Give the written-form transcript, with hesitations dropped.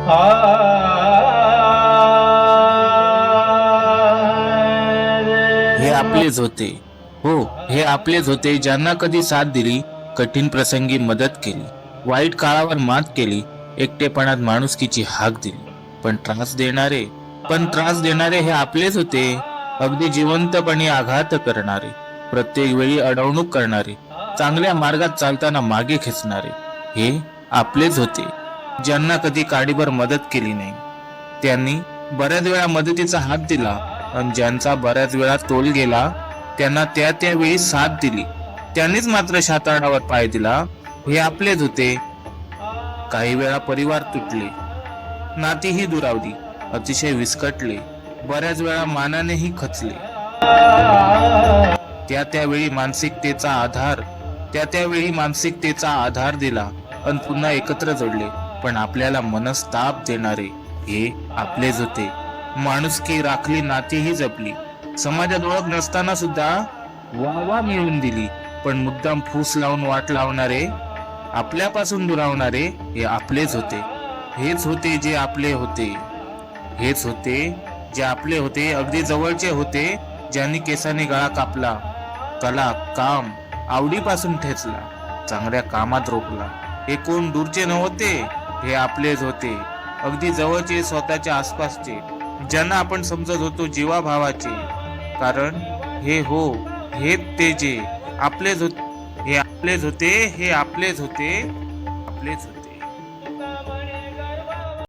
हे आपलेच होते. हो, हे आपलेच होते ज्यांना कधी साथ दिली, कठीण प्रसंगी मदत केली, वाईट काळावर मात केली, एकटेपणात माणुसकीची हाक दिली. पण त्रास देणारे हे आपलेच होते. अगदी जिवंतपणे आघात करणारे, प्रत्येक वेळी अडवणूक करणारे, चांगल्या मार्गात चालताना मागे खेचणारे हे आपलेच होते. ज्यांना कधी काडीभर मदत केली नाही, त्यांनी बऱ्याच वेळा मदतीचा हात दिला, आणि ज्यांचा बऱ्याच वेळा तोल गेला त्यांना त्यावेळी साथ दिली, त्यांनीच मात्र शाताडावर पाय दिला. हे आपलेच होते. काही वेळा परिवार तुटले, नातीही दुरावली, अतिशय विस्कटले, बऱ्याच वेळा मानानेही खचले. त्यावेळी मानसिकतेचा आधार दिला आणि पुन्हा एकत्र जोडले. पण आपल्याला मनस्ताप देणारे हे आपलेच होते. माणुसकी राखली, नातीही जपली, समाजात ओळख नसताना सुद्धा वाह मिळवून दिली. पण मुद्दाम फूस लावून वाट लावणारे, आपल्यापासून दुरावणारे हे आपलेच होते. हेच होते जे आपले होते. अगदी जवळचे होते, ज्यांनी केसाने गळा कापला, कला काम आवडीपासून ठेचला, चांगल्या कामात रोखला. हे कोण दूरचे नव्हते, हे आपलेच होते. अगदी जवळचे, स्वतःच्या आसपासचे, ज्यांना आपण समजत होतो जीवाभावाचे. कारण हे ते जे आपलेच होते.